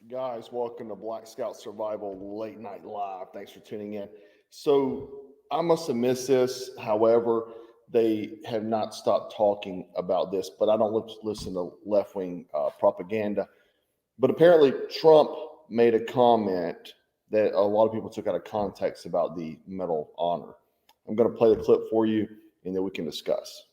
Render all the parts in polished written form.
Guys, welcome to Black Scout Survival Late Night Live. Thanks for tuning in. So I must have missed this. However, they have not stopped talking about this, but I don't listen to left-wing propaganda. But apparently Trump made a comment that a lot of people took out of context about the Medal of Honor. I'm going to play the clip for you, and then we can discuss.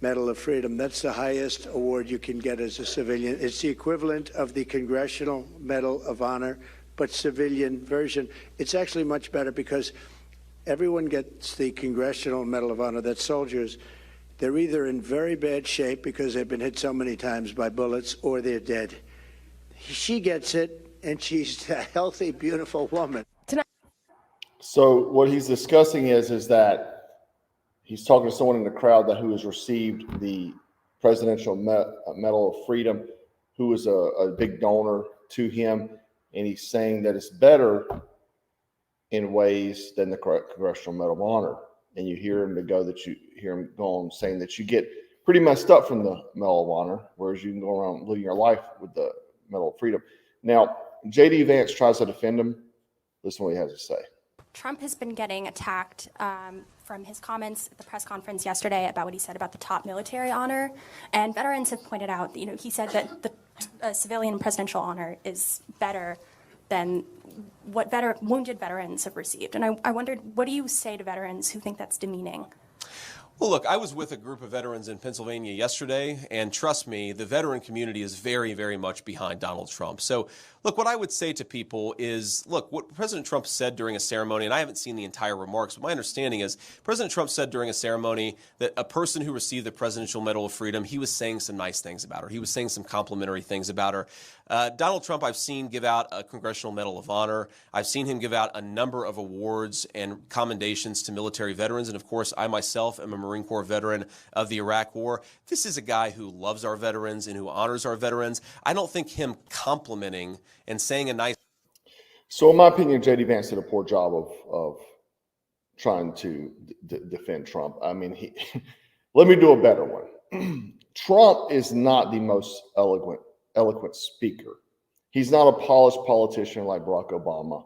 Medal of Freedom. That's the highest award you can get as a civilian. It's the equivalent of the Congressional Medal of Honor, but civilian version. It's actually much better because everyone gets the Congressional Medal of Honor. That's soldiers. They're either in very bad shape because they've been hit so many times by bullets or they're dead. She gets it, and she's a healthy, beautiful woman. So what he's discussing is that he's talking to someone in the crowd who has received the Presidential Medal of Freedom, who is a big donor to him, and he's saying that it's better in ways than the Congressional Medal of Honor. And you hear him go on saying that you get pretty messed up from the Medal of Honor, whereas you can go around living your life with the Medal of Freedom. Now, J.D. Vance tries to defend him. Listen to what he has to say. Trump has been getting attacked from his comments at the press conference yesterday about what he said about the top military honor. And veterans have pointed out, he said that the civilian presidential honor is better than what wounded veterans have received. And I wondered, what do you say to veterans who think that's demeaning? Well, look, I was with a group of veterans in Pennsylvania yesterday, and trust me, the veteran community is very, very much behind Donald Trump. So, look, what I would say to people is, look, what President Trump said during a ceremony, and I haven't seen the entire remarks, but my understanding is President Trump said during a ceremony that a person who received the Presidential Medal of Freedom, he was saying some nice things about her. He was saying some complimentary things about her. Donald Trump, I've seen give out a Congressional Medal of Honor. I've seen him give out a number of awards and commendations to military veterans. And of course, I myself am a Marine Corps veteran of the Iraq War. This is a guy who loves our veterans and who honors our veterans. I don't think him complimenting and saying a nice. So in my opinion, J.D. Vance did a poor job of trying to defend Trump. I mean, let me do a better one. Trump is not the most eloquent speaker. He's not a polished politician like Barack Obama.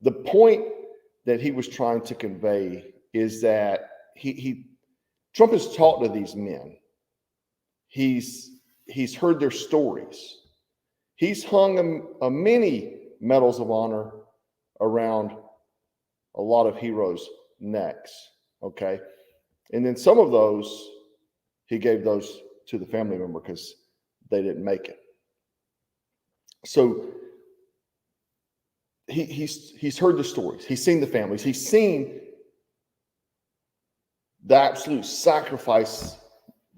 The point that he was trying to convey is that Trump has talked to these men. He's heard their stories. He's hung many medals of honor around a lot of heroes' necks. Okay, and then some of those he gave those to the family member because they didn't make it. So he's heard the stories. He's seen the families. He's seen the absolute sacrifice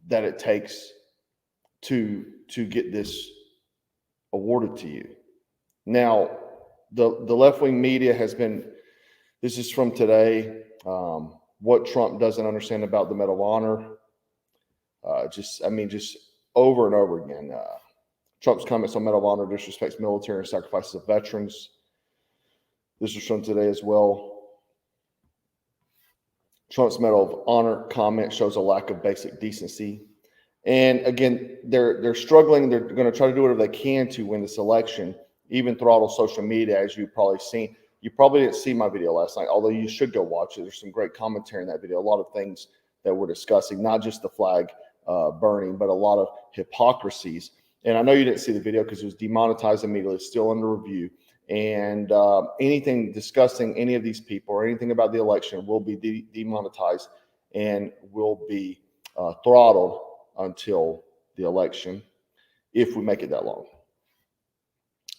that it takes to get this awarded to you. Now, the left-wing media has been, this is from today, what Trump doesn't understand about the Medal of Honor. Just over and over again. Trump's comments on Medal of Honor disrespects military and sacrifices of veterans. This is from today as well. Trump's Medal of Honor comment shows a lack of basic decency. And again, they're struggling. They're going to try to do whatever they can to win this election, even throttle social media, as you've probably seen. You probably didn't see my video last night, although you should go watch it. There's some great commentary in that video. A lot of things that we're discussing, not just the flag burning, but a lot of hypocrisies. And I know you didn't see the video because it was demonetized immediately. It's still under review. And anything discussing any of these people or anything about the election will be demonetized and will be throttled until the election, if we make it that long.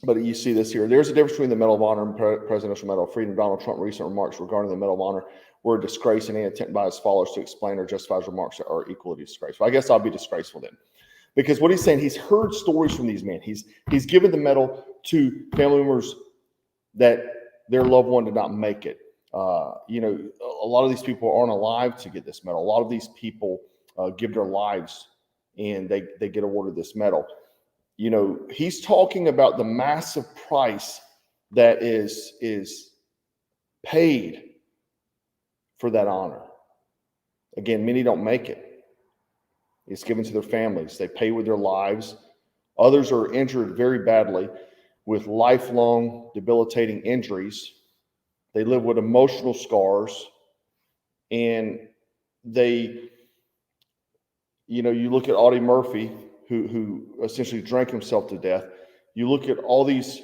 But you see this here. There's a difference between the Medal of Honor and Presidential Medal of Freedom. Donald Trump's recent remarks regarding the Medal of Honor were a disgrace, and any attempt by his followers to explain or justify his remarks are equally disgraceful. I guess I'll be disgraceful then. Because what he's saying, he's heard stories from these men. He's given the medal to family members that their loved one did not make it. A lot of these people aren't alive to get this medal. A lot of these people give their lives and they get awarded this medal. He's talking about the massive price that is paid for that honor. Again, many don't make it. It's given to their families. They pay with their lives Others are injured very badly with lifelong debilitating injuries. They live with emotional scars, and they, you look at Audie Murphy, who essentially drank himself to death. You look at all these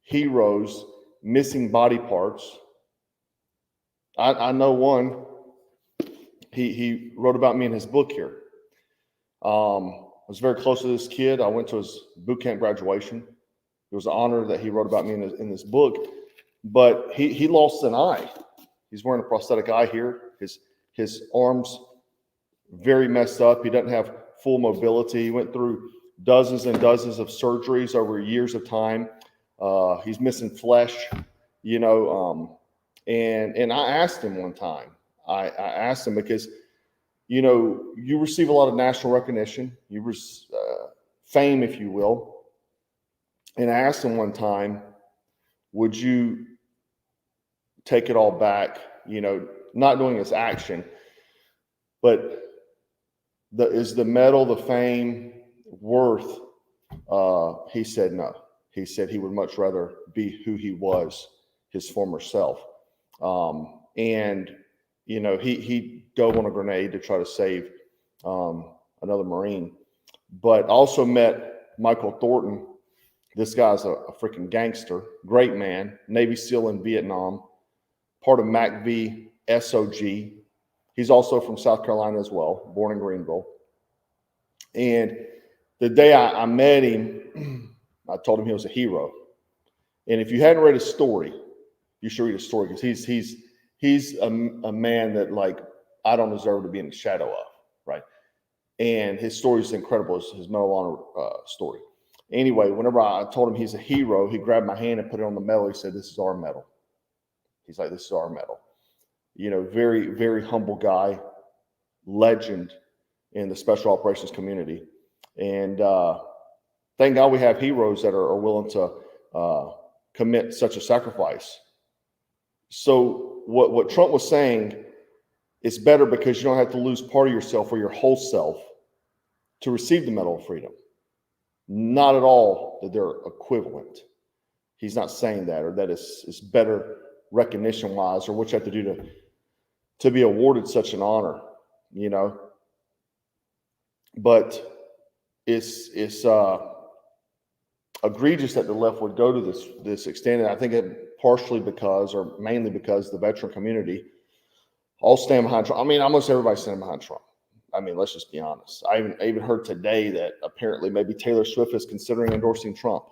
heroes missing body parts. I know one. He wrote about me in his book here. I was very close to this kid. I went to his boot camp graduation. It was an honor that he wrote about me in this book. But he lost an eye. He's wearing a prosthetic eye here. His arms very messed up. He doesn't have full mobility. He went through dozens and dozens of surgeries over years of time. He's missing flesh, and I asked him one time. I asked him because, you receive a lot of national recognition, fame, if you will. And I asked him one time, would you take it all back, not doing his action, but is the medal, the fame worth? He said no. He said he would much rather be who he was, his former self. He dove on a grenade to try to save another Marine, but also met Michael Thornton. This guy's a freaking gangster, great man, Navy SEAL in Vietnam, part of MACV SOG. He's also from South Carolina as well, born in Greenville. And the day I met him, I told him he was a hero. And if you hadn't read his story, you should read his story, because he's a man that, like, I don't deserve to be in the shadow of, right? And his story is incredible, his Medal of Honor story. Anyway, whenever I told him he's a hero, he grabbed my hand and put it on the medal. He said, "This is our medal." He's like, "This is our medal." Very, very humble guy, legend in the special operations community. And thank God we have heroes that are willing to commit such a sacrifice. So what Trump was saying, it's better because you don't have to lose part of yourself or your whole self to receive the Medal of Freedom. Not at all that they're equivalent. He's not saying that, or that it's better recognition-wise, or what you have to do to be awarded such an honor, But it's egregious that the left would go to this extent, and I think it partially because, or mainly because, the veteran community all stand behind Trump. I mean, almost everybody stand behind Trump. I mean, let's just be honest. I even heard today that apparently maybe Taylor Swift is considering endorsing Trump.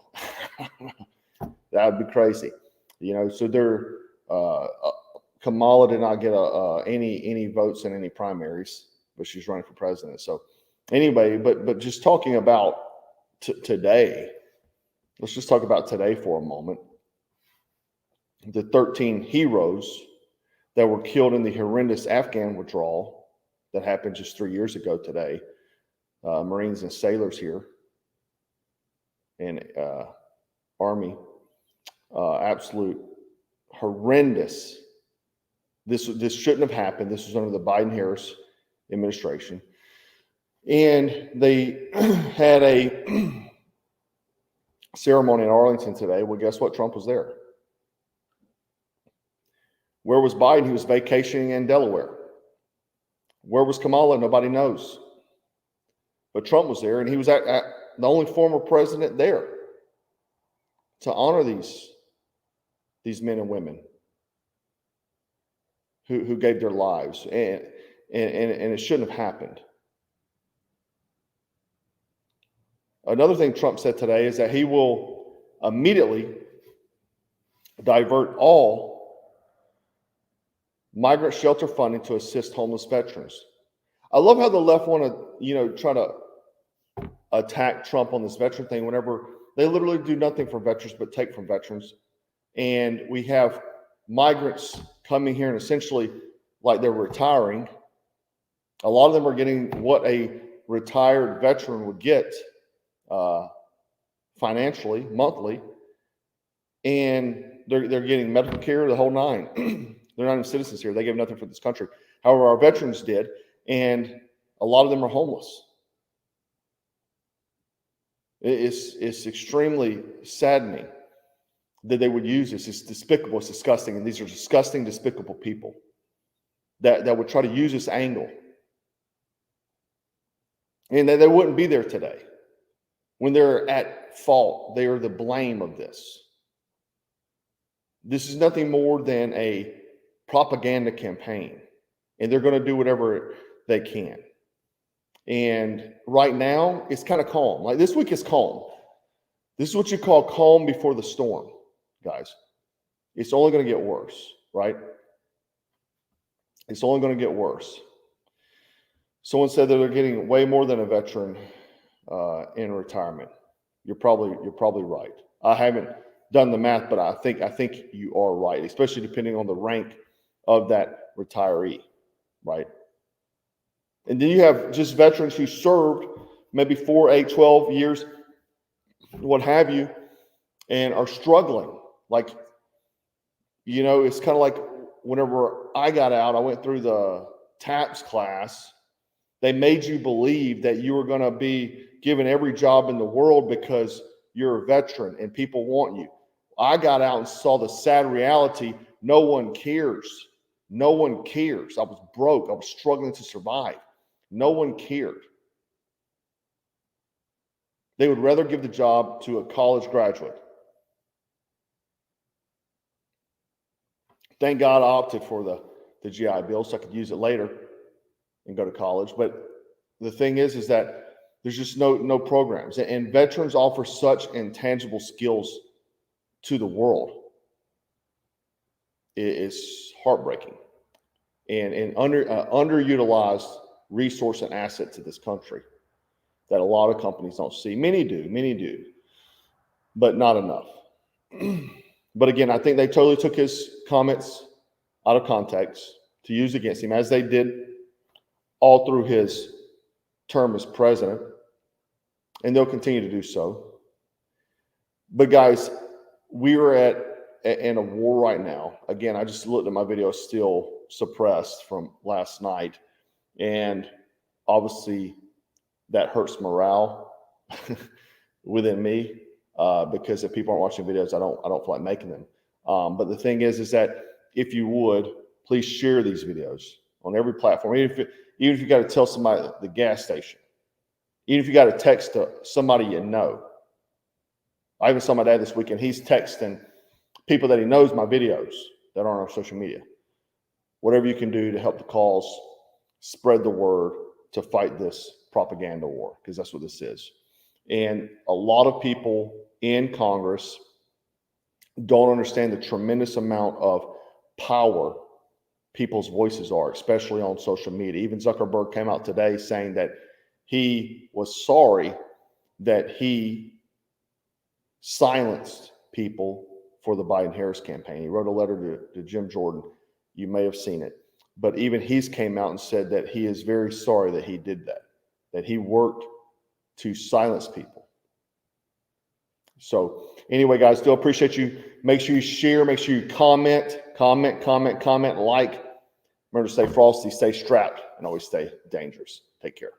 That would be crazy, So they're Kamala did not get any votes in any primaries, but she's running for president. So anyway, but just talking about today, let's just talk about today for a moment. The 13 heroes that were killed in the horrendous Afghan withdrawal that happened just 3 years ago today, Marines and sailors here, and Army, absolute horrendous. This shouldn't have happened. This was under the Biden-Harris administration. And they had a ceremony in Arlington today. Well, guess what? Trump was there. Where was Biden? He was vacationing in Delaware. Where was Kamala? Nobody knows. But Trump was there, and he was at the only former president there to honor these men and women who gave their lives, and it shouldn't have happened. Another thing Trump said today is that he will immediately divert all migrant shelter funding to assist homeless veterans. I love how the left want to, try to attack Trump on this veteran thing whenever they literally do nothing for veterans but take from veterans. And we have migrants coming here and essentially like they're retiring. A lot of them are getting what a retired veteran would get financially, monthly, and they're getting medical care, the whole nine. They're not even citizens here. They give nothing for this country. However, our veterans did, and a lot of them are homeless. It's extremely saddening that they would use this. It's despicable. It's disgusting. And these are disgusting, despicable people that would try to use this angle. And they wouldn't be there today. When they're at fault, they are the blame of this. This is nothing more than a propaganda campaign. And they're going to do whatever they can. And right now, it's kind of calm. Like this week is calm. This is what you call calm before the storm, guys. It's only going to get worse, right? It's only going to get worse. Someone said that they're getting way more than a veteran in retirement. You're probably right. I haven't done the math, but I think you are right, especially depending on the rank of that retiree, right? And then you have just veterans who served maybe 4, 8, 12 years, what have you, and are struggling. Like, it's kind of like whenever I got out, I went through the TAPS class. They made you believe that you were going to be given every job in the world because you're a veteran and people want you. I got out and saw the sad reality. No one cares. No one cares. I was broke. I was struggling to survive. No one cared. They would rather give the job to a college graduate. Thank God I opted for the GI Bill so I could use it later and go to college. But the thing is that there's just no programs. And veterans offer such intangible skills to the world. It's heartbreaking and underutilized resource and asset to this country that a lot of companies don't see. Many do, but not enough. But again, I think they totally took his comments out of context to use against him, as they did all through his term as president, and they'll continue to do so. But guys, we are in a war right now. Again, I just looked at my video, still suppressed from last night, and obviously that hurts morale within me because if people aren't watching videos, I don't feel like making them. But the thing is that if you would, please share these videos on every platform. Even if you got to tell somebody at the gas station, even if you got to text to somebody you know. I even saw my dad this weekend. He's texting people that he knows my videos that aren't on social media. Whatever you can do to help the cause, spread the word to fight this propaganda war, because that's what this is. And a lot of people in Congress don't understand the tremendous amount of power people's voices are, especially on social media. Even Zuckerberg came out today saying that he was sorry that he silenced people for the Biden-Harris campaign. He wrote a letter to Jim Jordan. You may have seen it. But even he's came out and said that he is very sorry that he did that he worked to silence people. So anyway, guys, still appreciate you. Make sure you share. Make sure you comment, like. Remember to stay frosty, stay strapped, and always stay dangerous. Take care.